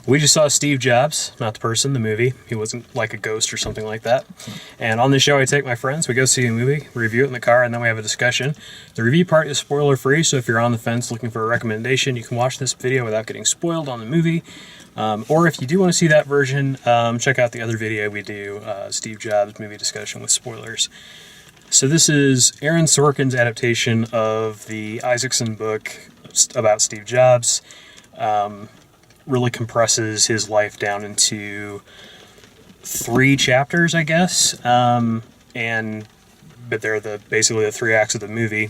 We just saw Steve Jobs, not the person, the movie. He wasn't like a ghost or something like that. And on this show, I take my friends, we go see a movie, review it in the car, and then we have a discussion. The review part is spoiler-free, so if you're on the fence looking for a recommendation, you can watch this video without getting spoiled on the movie. Or if you do want to see that version, check out the other video we do, Steve Jobs movie discussion with spoilers. So this is Aaron Sorkin's adaptation of the Isaacson book about Steve Jobs. Really compresses his life down into 3 chapters, I guess. But they're basically the 3 acts of the movie.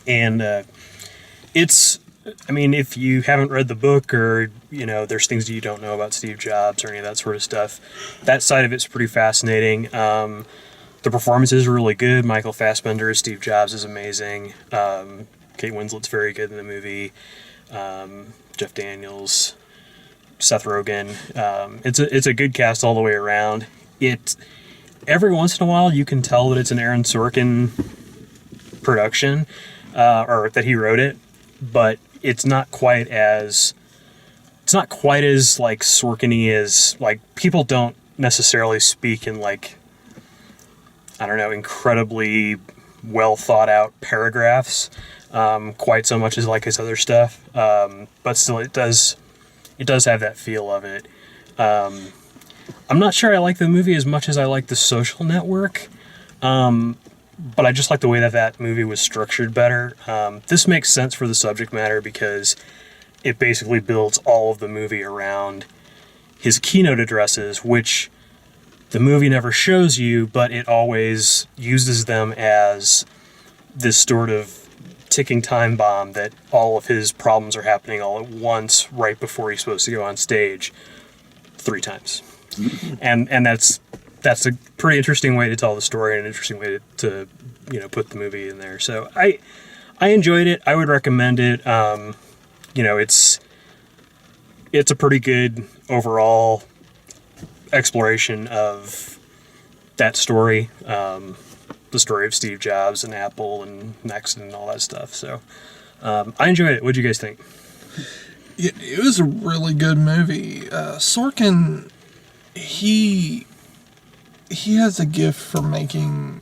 And if you haven't read the book or, there's things that you don't know about Steve Jobs or any of that sort of stuff, that side of it's pretty fascinating. The performances are really good. Michael Fassbender as Steve Jobs is amazing. Kate Winslet's very good in the movie. Jeff Daniels, Seth Rogen. It's a good cast all the way around. Every once in a while you can tell that it's an Aaron Sorkin production, or that he wrote it, but it's not quite as like Sorkin-y as, like, people don't necessarily speak in, like, I don't know, incredibly well thought out paragraphs. Quite so much as like his other stuff, but still it does have that feel of it. I'm not sure I like the movie as much as I like The Social Network, but I just like the way that movie was structured better. This makes sense for the subject matter because it basically builds all of the movie around his keynote addresses, which the movie never shows you, but it always uses them as this sort of ticking time bomb that all of his problems are happening all at once right before he's supposed to go on stage 3 times. And that's a pretty interesting way to tell the story and an interesting way to put the movie in there. So I enjoyed it. I would recommend it. It's a pretty good overall exploration of that story. The story of Steve Jobs and Apple and Next and all that stuff. So I enjoyed it. What'd you guys think? It was a really good movie. Sorkin, he has a gift for making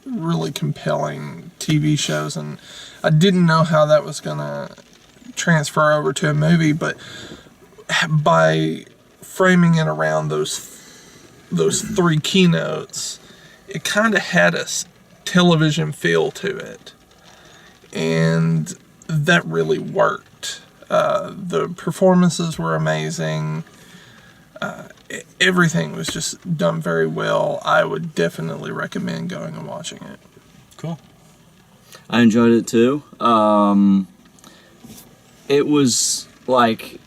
really compelling TV shows, and I didn't know how that was going to transfer over to a movie, but by framing it around those 3 keynotes, it kind of had a television feel to it, and that really worked. The performances were amazing. Everything was just done very well. I would definitely recommend going and watching it. Cool. I enjoyed it too. It was like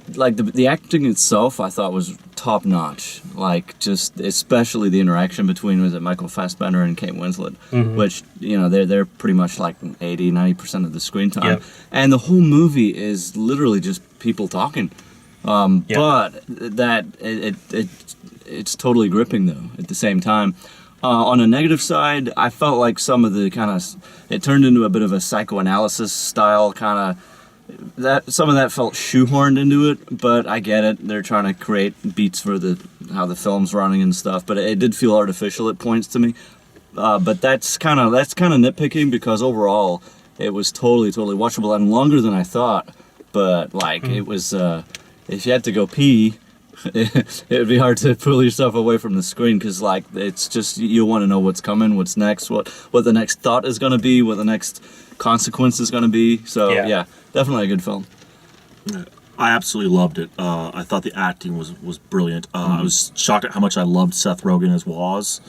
the acting itself, I thought was top notch. Like, just especially the interaction between, was it Michael Fassbender and Kate Winslet, which they're pretty much like 80-90% of the screen time. Yep. And the whole movie is literally just people talking. But that it's totally gripping though at the same time. On a negative side, I felt like some of the it turned into a bit of a psychoanalysis style some of that felt shoehorned into it, but I get it. They're trying to create beats for how the film's running and stuff, but it did feel artificial at points to me. But that's kind of nitpicking, because overall it was totally watchable and longer than I thought. But it was, if you had to go pee, it would be hard to pull yourself away from the screen, because it's just, you want to know what's coming, what's next, what the next thought is going to be, what the next consequence is going to be. So yeah, definitely a good film. I absolutely loved it. I thought the acting was brilliant. I was shocked at how much I loved Seth Rogen as Woz.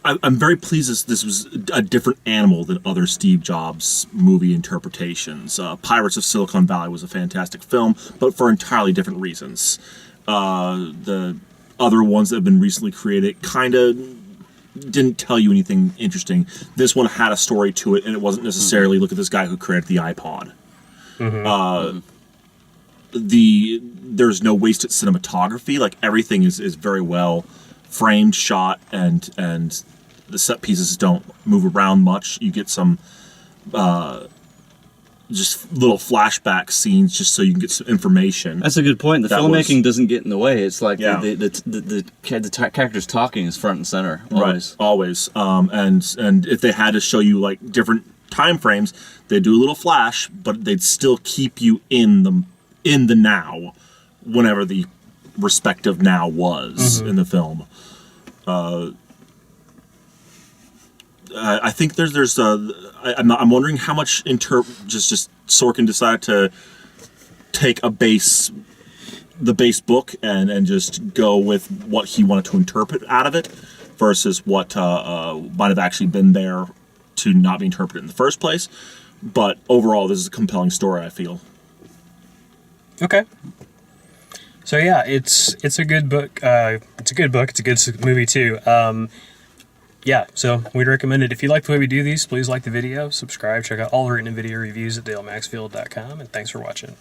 I'm very pleased this was a different animal than other Steve Jobs movie interpretations. Pirates of Silicon Valley was a fantastic film, but for entirely different reasons. The other ones that have been recently created kind of didn't tell you anything interesting. This one had a story to it, and it wasn't necessarily, look at this guy who created the iPod. There's no wasted cinematography. Like, everything is very well framed, shot, and the set pieces don't move around much. You get some just little flashback scenes just so you can get some information. That's a good point. The That filmmaking doesn't get in the way. It's like Yeah. the characters talking is front and center always. Right, always. And if they had to show you like different time frames, they'd do a little flash, but they'd still keep you in the now, whenever the respective now was in the film. I think I'm wondering how much just Sorkin decided to take the base book and just go with what he wanted to interpret out of it versus what might have actually been there to not be interpreted in the first place. But overall, this is a compelling story, I feel. Okay. So yeah, it's a good book. It's a good book. It's a good movie too. Yeah, so we'd recommend it. If you like the way we do these, please like the video, subscribe, check out all the written video reviews at dalemaxfield.com, and thanks for watching.